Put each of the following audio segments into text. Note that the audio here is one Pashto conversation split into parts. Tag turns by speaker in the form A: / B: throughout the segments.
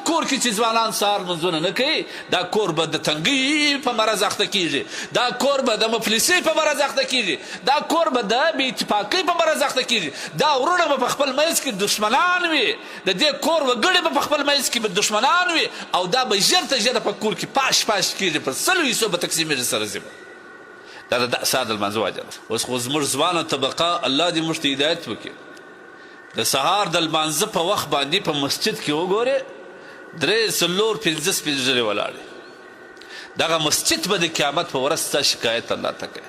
A: کور کې چې ځوانان سهار لمونځونه نه کوي دا کور به د تنګۍ په مرض اخته کیږي، دا کور به د مفلسۍ په مرض اخته کیږي، دا کور به د بې اتفاقۍ په مرض اخته کیږي، دا ورونه به په خپل منځ کې دشمنان وي، د دې کور وګړي به په خپل منځ کې به دشمنان وي، او دا به ژر تر ژره په کور کې پاش کیږي، په 100 حصو به تقسیمېږي سره ځي. دا د سهار د لمانځه وجه ده. اوس خو زموږ ځوانه طبقه الله دې موږ ته هدایت وکړي، د سهار د لمانځه په وخت باندې په مسجد کې وګورې 3 4 5 سپېږلې ولاړې، دغه مسجد به د قیامت په ورځ ستا شکایت الله ته کوي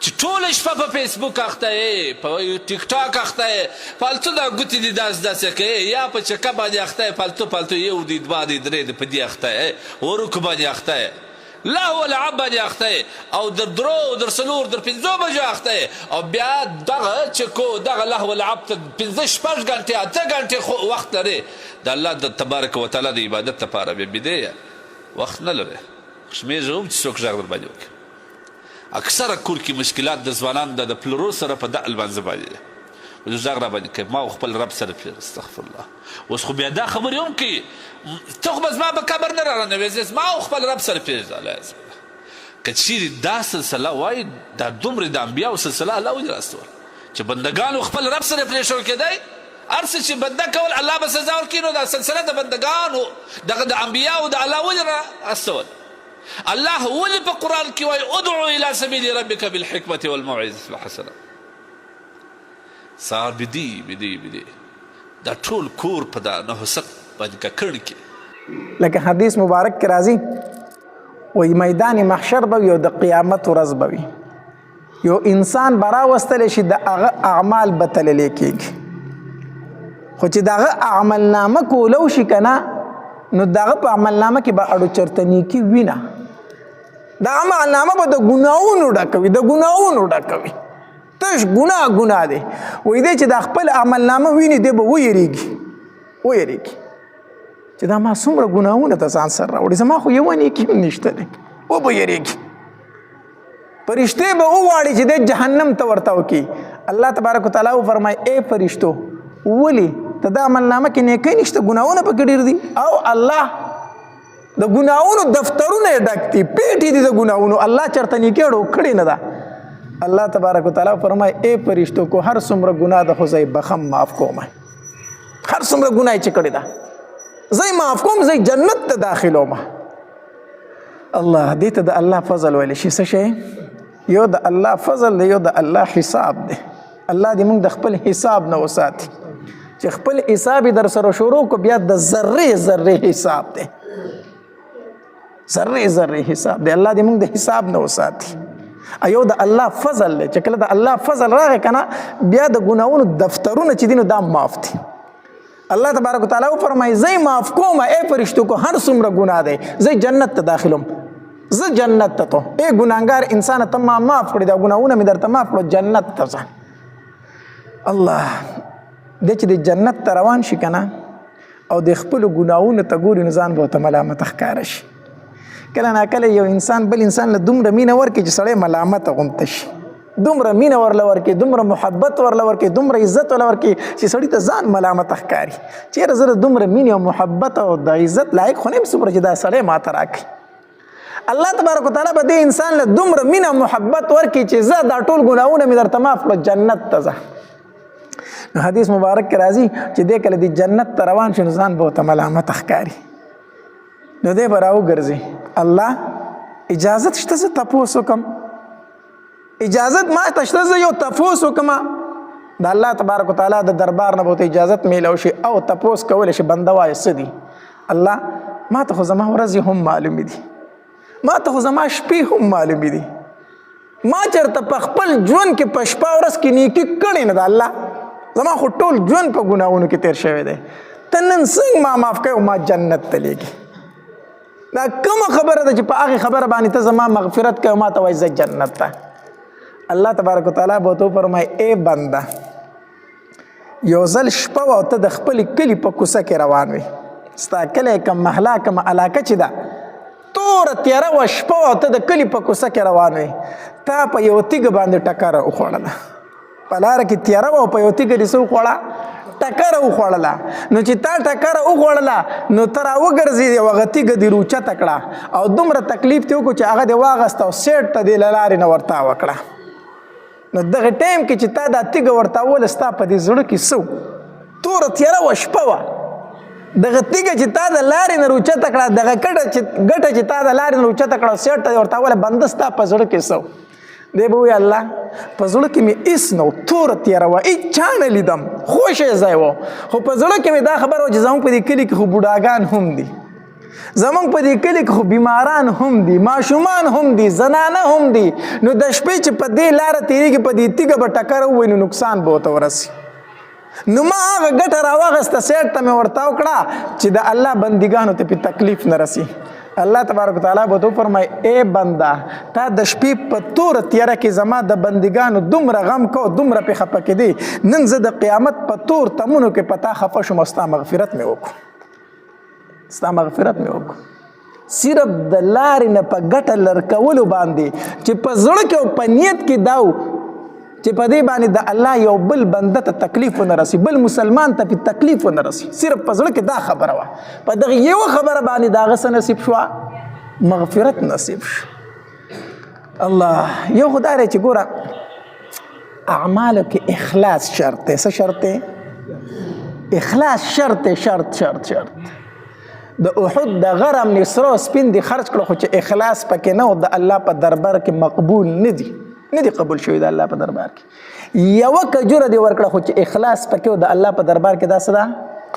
A: چې ټوله شپه په فیسبوک اخته یې، په ټیک ټاک اخته یې، فالتو دا ګوتې دې داسې کوې، یا په چکه باندې اخته یې، فالتو یو دی دوه دی درې دی په دې اخته یې، ورکو باندې اخته یې، لهو لعب باندې اخته یې، او در 3 در 4 در 5 بجو اخته یې، او بیا دغه چکو دغه لهو لعب ته 5 6 غنټې 8 غنټې وخت لرې، د الله د تبارک وتعالی د عبادت لپاره بیا بیدې وخت نه لرې. شمېږه هم چې څوک غږ در باندې وکړي. اکثره کور کې مشکلات د ځوانانو د پلرو سره په دغه لمانځه باندې دی، غږ را باندې کوي ما خپل رب سره پیر استغفر الله. اوس خو بیا دا خبرې هم کوي ته خو به زما په قبر نه راننوځې، ما خپل رب سره پرېږده. که چیرې دا سلسله وایي دا دومره د انبیاو سلسله الله ولې راستول چې بندګانو خپل رب سره پرېښول کېدی، هر څه چې بنده کول الله به سزا ورکړي، نو دا سلسله د بندګانو دغه د انبیاو د الله ولې راستول؟ الله ولې په قرآن کې وایي ادعو الى سبیل ربک بالحکمة والموعظة الحسنه. سهار بدی دا ټول کور په دا نحوست باندې ککړ کې،
B: لکه حدیث مبارک کې راځي وایي میدان محشر به وي او د قیامت ورځ به وي، یو انسان به راوستلی شي د هغه اعمال به تللی کېږي، خو چې د هغه عملنامه کولو شي که نه نو د هغه په عملنامه کې به اړو چرته نیکي وي نه، د عملنامه به د ګناهونو ډکوي، د ګناهونو ډکوي، تش ګناه دی. وایي دی چې د خپل عملنامه ویني دی به ویریږي چې دا ما څومره ګناهونه ته ځان سره راوړي، زما خو یوه نیکي هم نشته دی، به یریږي. فرشتې به وغواړي چې دی جهنم ته ورته وکړي. الله تبارک وتعالی وفرمایي ای فرشتو ولې ته دا عملنامه کې نیکۍ نشته، ګناهونه پکې ډېر دي، او الله د ګناهونو دفترونه یې ډک دي، پیټې دي د ګناهونو، الله چېرته نیکۍ اړو کړې نه ده. الله تبارک وتعالی فرمایي ای فرشتو کو هر څومره ګناه ده خو زه یې بخم معاف کوم، هر څومره ګناه یې چې کړې ده زه یې معاف کوم، زه یې جنت ته داخلوم. الله دې ته د الله فضل ویلی شي. څه شی؟ یو د الله فضل دی، یو د الله حساب دی. الله دې موږ د خپل حساب نه وساتي، چې خپل حساب یې در سره شروع کو بیا د ذرې حساب دی، ذرې حساب دی. الله دې موږ د حساب نه وساتي. ایو د الله فضل دی چې کله د الله فضل راغی که نه بیا د ګناهونو دفترونه چې دي نو دا معاف دي. الله تبارک وتعالی وفرمایي زه یې معاف کوم ای فرشتو کو هر څومره ګناه دی، زه جنت ته داخلوم، زه جنت ته تو ای ګناهګار انسانه ته ما معاف کړي، دا ګناهونه مې درته معاف کړو، جنت ته ځه. الله دی چې د جنت ته روان شي که نه او د خپلو ګناهونو ته ګوري نو ځان به ورته ملامت ښکاره شي. کله ناکله یو انسان بل انسان له دومره مینه ورکړي چې سړی ملامته غوندته شي، دومره مینه ورله ورکړي، دومره محبت ورله ورکړي، دومره عزت ورله ورکړي چې سړي ته ځان ملامته ښکاري. چېرې زه د دومره مینې او محبت او د عزت لایق خو نه یم څومره چې دا سړی ماته راکړي. الله تبارک وتعالی به دې انسان له دومره مینه او محبت ورکړي چې زه دا ټول ګناهونه مې درته معاف کړه، جنت ته ځه. نو حدیث مبارک کې راځي چې دی کله د جنت ته روان شي نو ځان به ورته ملامته ښکاري. نو دی به راوګرځي الله اجازت شته زه تپوس وکړم، اجازت ما ته شته زه یو تپوس وکړم، د الله تبارک وتعالی د دربار نه به ورته اجازت میلاو شي او تپوس کولی شي بنده وایه څه دي؟ الله ما ته خو زما ورځې هم معلومې دي، ما ته خو زما شپې هم معلومې دي، ما چېرته په خپل ژوند کې په شپه ورځ کې نیکي کړې نه ده، الله زما خو ټول ژوند په ګناهونو کې تېر شوی دی، ته نن څنګه ما معاف کوې او ما جنت ته لیږي. دا کومه خبره ده چې په هغې خبره باندې ته زما مغفرت کوې او ما ته وایي زه جنت ته. الله تبارک وتعالی به ورته وفرمایي ای بنده یو ځل شپه وه او ته د خپلې کلي په کوڅه کې روان وې، ستا کلی کم محله کم علاقه چې ده توره تیاره وه، شپه وه او ته د کلي په کوڅه کې روان وې، تا په یو تیږه باندې ټکره وخوړله، په لاره کې تیاره وه او په یو تیږه دې څه وخوړه؟ ټکره وخوړله نو چې تا ټکره وخوړله نو ته راوګرځېدې هغه تیږه دې روچته کړه او دومره تکلیف دې وکړو چې هغه دې واغسته او سیټ ته دې له لارې نه ورتاوه کړه نو دغه ټایم کې چې تا دا تیږه ورتاوله ستا په دې زړه کې څه توره تیاره وه شپه وه دغه تیږه چې تا د لارې نه روچته کړه دغه ګټه چې تا د لارې نه روچته کړه او سیټ ته دې ورتاوله بنده ستا په زړه کې څه دی به وایي الله په زړه کې مې هېڅ نه و توره تیاره وه هېڅ چا نه لیدم خوشی ځای و خو په زړه کې مې دا خبره وه چې زموږ په دې کلي کې خو بوډاګان هم دي زموږ په دې کلي کې خو بیماران هم دي ماشومان هم دي زنانه هم دي نو د شپې چې په دې لاره تېرېږي په دې تیږه به ټکر ووایي نو نقصان به ورته ورسي نو ما هغه ګټه راواغسته سیټ ته مې ورته وکړه چې د الله بندګانو ته پې تکلیف نه رسي الله تبارک وتعالی به تو فرمای اے بنده تا د شپې په توره تیاره کې زما د بندګانو دومره غم کو دومره پې خفه کېدې نن زه د قیامت په تور تمونو کې په تا خفه شوم او ستا مغفرت مې وکړو صرف د لارې نه په ګټه لرکولو باندې چې په زړه کې او په نیت کې دا و چې په دې باندې د الله یو بل بنده ته تکلیف ونه رسي بل مسلمان ته په تکلیف ونه رسي صرف په زړه کې دا خبره وه په دغه یوه خبره باندې د هغه څه نصیب شوه مغفرت نصیب شو الله یو خو دا دی چې ګوره اعمالو کې اخلاص شرط دی څه شرط دی اخلاص شرط دی شرط د احد د غرم نه سره سپین دي خرج کړو خو چې اخلاص پکې نه و د الله په دربار کې مقبول نه دي قبول شوی د الله په دربار کې یوه کجوره دې ورکړه خو چې اخلاص پکې و د الله په دربار کې دا څه ده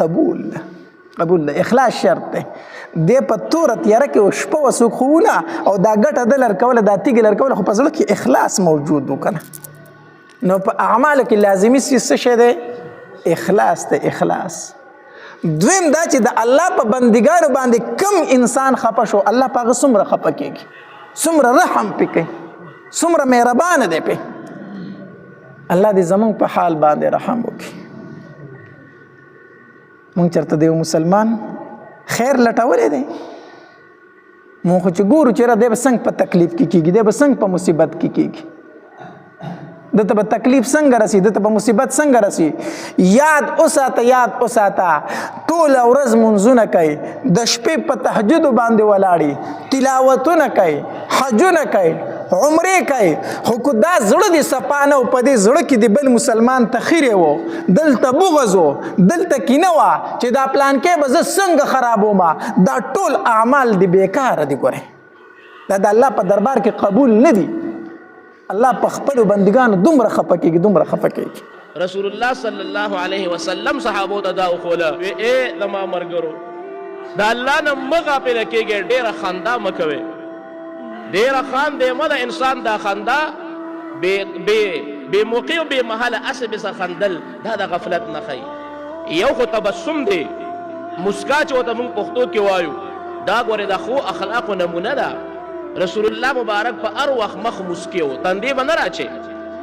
B: قبول ده اخلاص شرط دی دې په توره تیاره کې شپه وه څوک خو ونه او دا ګټه ده لرکوله دا تیږې لرکوله خو په زړه کې اخلاص موجود و که نه نو په اعمالو کې لازمي څه شی دی اخلاص دی اخلاص دویم دا چې د الله په بندګانو باندې کم انسان خفه شو الله په هغه څومره خفه کېږي څومره رحم پې کوي څومره مهربانه دی پې الله دې زموږ په حال باندې رحم وکړي مونږ چېرته د یو مسلمان خیر لټولی دی مونږ خو چې ګورو چېرې دی به څنګه په تکلیف کې کېږي دی به څنګه په مصیبت کې کېږي دته به تکلیف څنګه رسي دته به مصیبت څنګه رسي یاد اوساته ټوله ورځ منځونه کوي د شپې په تهجدو باندې ولاړي تلاوتونه کوي حجونه کوي عمرې کوي خو که دا زړه دې صفا نه و په دې زړه کې د بل مسلمان تخیرې و دلته بغض و دلته کینه وه چې دا پلانکی به زه څنګه خرابومه دا ټول اعمال دې بېکاره دي ګورئ دا د الله په دربار کې قبول نه دي الله په خپلو بندګانو دومره خفه کېږي
C: رسول الله صلی الله علیه وسلم صحابو ته دا وښوله وی ای زما ملګرو د الله نه مه غافله کېږئ ډېره خندا مه کوئ ډېره خاندئ مه د انسان دا خندا بې موقع او بې محله هسې بېڅه خندل دا د غفلت نښئ یو خو تبسم دی مسکا چې ورته موږ پښتو کې وایو دا ګورې د ښو اخلاقو نمونه ده رسول الله مبارک په هر وخت مخ مسکي و تندې به نه راچې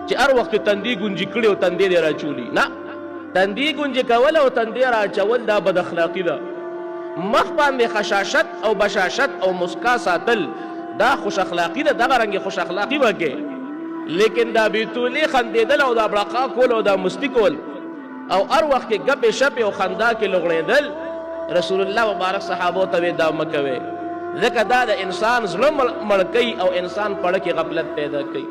C: چې هر وخت تندې ګونجې کړي او تندې دې راچولي نه تندې ګونجې کول او تندې راچول دا بد اخلاقي ده مخ باندې خشاشت او بشاشت او مسکا ساتل دا خوش اخلاقي ده دغه رنګې خوش اخلاقي به کې لیکن دا بیتولې خندېدل او دا بړقا کول او دا مستی کول او هر وخت کې ګپې شپې او خندا کې لغړېدل رسول الله مبارک صحابو ته وی دا مه کوئ ځکه دا د انسان زړه مړ کوي او انسان پړه کې غفلت پیدا کوي